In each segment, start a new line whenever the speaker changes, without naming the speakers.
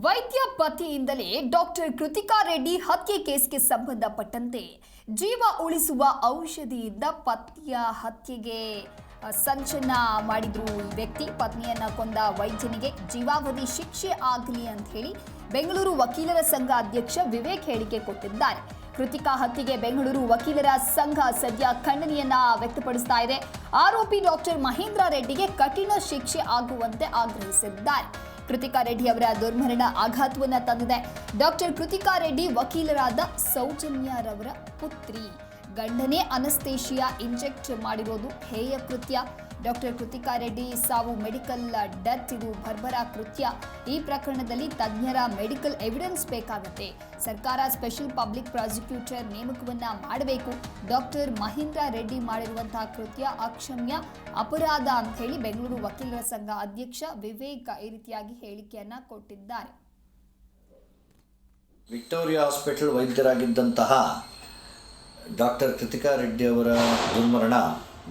ವೈದ್ಯ ಪತಿಯಿಂದಲೇ ಡಾಕ್ಟರ್ ಕೃತಿಕಾ ರೆಡ್ಡಿ ಹತ್ಯೆ ಕೇಸ್ಗೆ ಸಂಬಂಧಪಟ್ಟಂತೆ ಜೀವ ಉಳಿಸುವ ಔಷಧಿಯಿಂದ ಪತ್ನಿಯ ಹತ್ಯೆಗೆ ಸಂಚನ ಮಾಡಿದ್ರು ಈ ವ್ಯಕ್ತಿ. ಪತ್ನಿಯನ್ನ ಕೊಂದ ವೈದ್ಯನಿಗೆ ಜೀವಾವಧಿ ಶಿಕ್ಷೆ ಆಗಲಿ ಅಂತ ಹೇಳಿ ಬೆಂಗಳೂರು ವಕೀಲರ ಸಂಘ ಅಧ್ಯಕ್ಷ ವಿವೇಕ್ ಹೇಳಿಕೆ ಕೊಟ್ಟಿದ್ದಾರೆ. ಕೃತಿಕಾ ಹತ್ಯೆಗೆ ಬೆಂಗಳೂರು ವಕೀಲರ ಸಂಘ ಸದ್ಯ ಖಂಡನೆಯನ್ನ ವ್ಯಕ್ತಪಡಿಸ್ತಾ ಇದೆ. ಆರೋಪಿ ಡಾಕ್ಟರ್ ಮಹೇಂದ್ರ ರೆಡ್ಡಿಗೆ ಕಠಿಣ ಶಿಕ್ಷೆ ಆಗುವಂತೆ ಆಗ್ರಹಿಸಿದ್ದಾರೆ. ಕೃತಿಕಾ ರೆಡ್ಡಿ ಅವರ ದುರ್ಮರಣ ಆಘಾತವನ್ನ ತಂದಿದೆ. ಡಾಕ್ಟರ್ ಕೃತಿಕಾ ರೆಡ್ಡಿ ವಕೀಲರಾದ ಸೌಜನ್ಯರವರ ಪುತ್ರಿ. ಗಂಡನೇ ಅನಸ್ತೇಶಿಯಾ ಇಂಜೆಕ್ಟ್ ಮಾಡಿರೋದು ಹೇಯ ಕೃತ್ಯ. ಡಾಕ್ಟರ್ ಕೃತಿಕಾ ರೆಡ್ಡಿ ಸಾವು ಮೆಡಿಕಲ್ ಡೆತ್, ಇದು ಬರ್ಬರ ಕೃತ್ಯ. ಈ ಪ್ರಕರಣದಲ್ಲಿ ತಜ್ಞರ ಮೆಡಿಕಲ್ ಎವಿಡೆನ್ಸ್ ಬೇಕಾಗುತ್ತೆ. ಸರ್ಕಾರ ಸ್ಪೆಷಲ್ ಪಬ್ಲಿಕ್ ಪ್ರಾಸಿಕ್ಯೂಟರ್ ನೇಮಕವನ್ನ ಮಾಡಬೇಕು. ಡಾಕ್ಟರ್ ಮಹೇಂದ್ರ ರೆಡ್ಡಿ ಮಾಡಿರುವಂತಹ ಕೃತ್ಯ ಅಕ್ಷಮ್ಯ ಅಪರಾಧ ಅಂತ ಹೇಳಿ ಬೆಂಗಳೂರು ವಕೀಲರ ಸಂಘ ಅಧ್ಯಕ್ಷ ವಿವೇಕ್ ಈ ರೀತಿಯಾಗಿ ಹೇಳಿಕೆಯನ್ನ ಕೊಟ್ಟಿದ್ದಾರೆ.
ವಿಕ್ಟೋರಿಯಾ ಹಾಸ್ಪಿಟಲ್ ವೈದ್ಯರಾಗಿದ್ದಂತಹ ಡಾಕ್ಟರ್ ಕೃತಿಕಾ ರೆಡ್ಡಿ ಅವರ ದುರ್ಮರಣ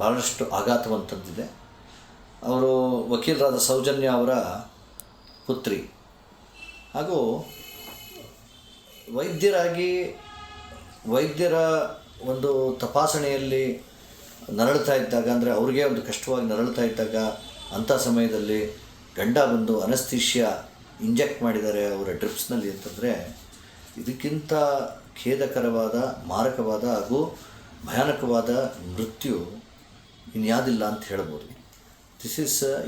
ಬಹಳಷ್ಟು ಆಘಾತವಂತದ್ದಿದೆ. ಅವರು ವಕೀಲರಾದ ಸೌಜನ್ಯ ಅವರ ಪುತ್ರಿ ಹಾಗೂ ವೈದ್ಯರ ಒಂದು ತಪಾಸಣೆಯಲ್ಲಿ ನರಳುತ್ತಾ ಇದ್ದಾಗ, ಅಂದರೆ ಅವ್ರಿಗೆ ಒಂದು ಕಷ್ಟವಾಗಿ ನರಳುತ್ತಾ ಇದ್ದಾಗ ಅಂಥ ಸಮಯದಲ್ಲಿ ಗಂಡ ಬಂದು ಅನಸ್ತೇಶಿಯಾ ಇಂಜೆಕ್ಟ್ ಮಾಡಿದ್ದಾರೆ ಅವರ ಡ್ರಿಪ್ಸ್ನಲ್ಲಿ ಅಂತಂದರೆ ಇದಕ್ಕಿಂತ ಖೇದಕರವಾದ, ಮಾರಕವಾದ ಹಾಗೂ ಭಯಾನಕವಾದ ಮೃತ್ಯು ಇನ್ಯಾವುದಿಲ್ಲ ಅಂತ ಹೇಳ್ಬೋದು.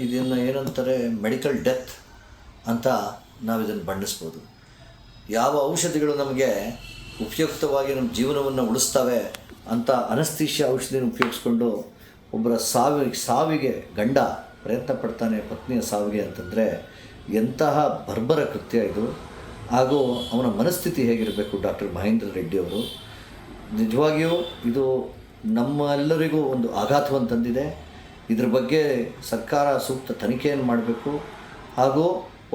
ಇದನ್ನು ಏನಂತಾರೆ ಮೆಡಿಕಲ್ ಡೆತ್ ಅಂತ ನಾವು ಇದನ್ನು ಬಣ್ಣಿಸ್ಬೋದು. ಯಾವ ಔಷಧಿಗಳು ನಮಗೆ ಉಪಯುಕ್ತವಾಗಿ ನಮ್ಮ ಜೀವನವನ್ನು ಉಳಿಸ್ತವೆ ಅಂತ ಅನಸ್ತೇಶಿಯಾ ಔಷಧಿನ ಉಪಯೋಗಿಸ್ಕೊಂಡು ಒಬ್ಬರ ಸಾವಿಗೆ ಗಂಡ ಪ್ರಯತ್ನ ಪಡ್ತಾನೆ, ಪತ್ನಿಯ ಸಾವಿಗೆ ಅಂತಂದರೆ ಎಂತಹ ಬರ್ಬರ ಕೃತ್ಯ ಇದು. ಹಾಗೂ ಅವನ ಮನಸ್ಥಿತಿ ಹೇಗಿರಬೇಕು ಡಾಕ್ಟರ್ ಮಹೇಂದ್ರ ರೆಡ್ಡಿ ಅವರು. ನಿಜವಾಗಿಯೂ ಇದು ನಮ್ಮೆಲ್ಲರಿಗೂ ಒಂದು ಆಘಾತವನ್ನು ತಂದಿದೆ. ಇದ್ರ ಬಗ್ಗೆ ಸರ್ಕಾರ ಸೂಕ್ತ ತನಿಖೆಯನ್ನು ಮಾಡಬೇಕು. ಹಾಗೂ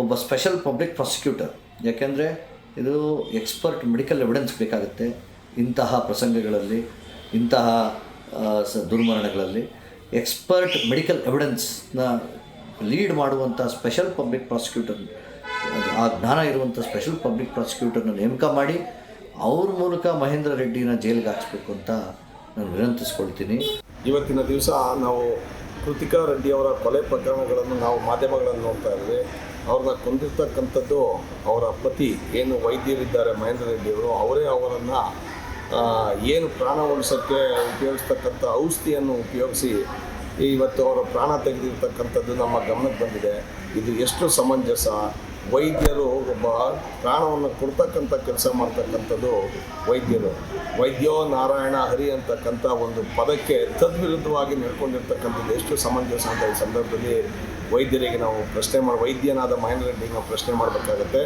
ಒಬ್ಬ ಸ್ಪೆಷಲ್ ಪಬ್ಲಿಕ್ ಪ್ರಾಸಿಕ್ಯೂಟರ್, ಯಾಕೆಂದರೆ ಇದು ಎಕ್ಸ್ಪರ್ಟ್ ಮೆಡಿಕಲ್ ಎವಿಡೆನ್ಸ್ ಬೇಕಾಗುತ್ತೆ ಇಂತಹ ಪ್ರಸಂಗಗಳಲ್ಲಿ, ಇಂತಹ ದುರ್ಮರಣಗಳಲ್ಲಿ. ಎಕ್ಸ್ಪರ್ಟ್ ಮೆಡಿಕಲ್ ಎವಿಡೆನ್ಸ್ನ ಲೀಡ್ ಮಾಡುವಂಥ ಸ್ಪೆಷಲ್ ಪಬ್ಲಿಕ್ ಪ್ರಾಸಿಕ್ಯೂಟರ್, ಆ ಜ್ಞಾನ ಇರುವಂಥ ಸ್ಪೆಷಲ್ ಪಬ್ಲಿಕ್ ಪ್ರಾಸಿಕ್ಯೂಟರ್ನ ನೇಮಕ ಮಾಡಿ ಅವ್ರ ಮೂಲಕ ಮಹೇಂದ್ರ ರೆಡ್ಡಿನ ಜೈಲಿಗೆ ಹಾಕಿಸ್ಬೇಕು ಅಂತ ನಾನು ವಿನಂತಿಸ್ಕೊಳ್ತೀನಿ.
ಇವತ್ತಿನ ದಿವಸ ನಾವು ಕೃತಿಕಾ ರೆಡ್ಡಿ ಅವರ ಕೊಲೆ ಪ್ರಕರಣಗಳನ್ನು ನಾವು ಮಾಧ್ಯಮಗಳಲ್ಲಿ ನೋಡ್ತಾ ಇದ್ವಿ. ಅವ್ರನ್ನ ಕೊಂದಿರ್ತಕ್ಕಂಥದ್ದು ಅವರ ಪತಿ ಏನು ವೈದ್ಯರಿದ್ದಾರೆ ಮಹೇಂದ್ರ ರೆಡ್ಡಿಯವರು, ಅವರೇ ಅವರನ್ನು ಏನು ಪ್ರಾಣ ಉಳಿಸೋಕ್ಕೆ ಉಪಯೋಗಿಸ್ತಕ್ಕಂಥ ಔಷಧಿಯನ್ನು ಉಪಯೋಗಿಸಿ ಇವತ್ತು ಅವರ ಪ್ರಾಣ ತೆಗೆದಿರ್ತಕ್ಕಂಥದ್ದು ನಮ್ಮ ಗಮನಕ್ಕೆ ಬಂದಿದೆ. ಇದು ಎಷ್ಟು ಸಮಂಜಸ? ವೈದ್ಯರು ಒಬ್ಬ ಪ್ರಾಣವನ್ನು ಕೊಡ್ತಕ್ಕಂಥ ಕೆಲಸ ಮಾಡ್ತಕ್ಕಂಥದ್ದು ವೈದ್ಯೋ ನಾರಾಯಣ ಹರಿ ಅಂತಕ್ಕಂಥ ಒಂದು ಪದಕ್ಕೆ ತದ್ವಿರುದ್ಧವಾಗಿ ನಡ್ಕೊಂಡಿರ್ತಕ್ಕಂಥದ್ದು ಎಷ್ಟು ಸಮಂಜಸ ಅಂತ ಈ ಸಂದರ್ಭದಲ್ಲಿ ವೈದ್ಯನಾದ ಮಹೇಂದ್ರ ರೆಡ್ಡಿಗೆ ನಾವು ಪ್ರಶ್ನೆ ಮಾಡಬೇಕಾಗತ್ತೆ.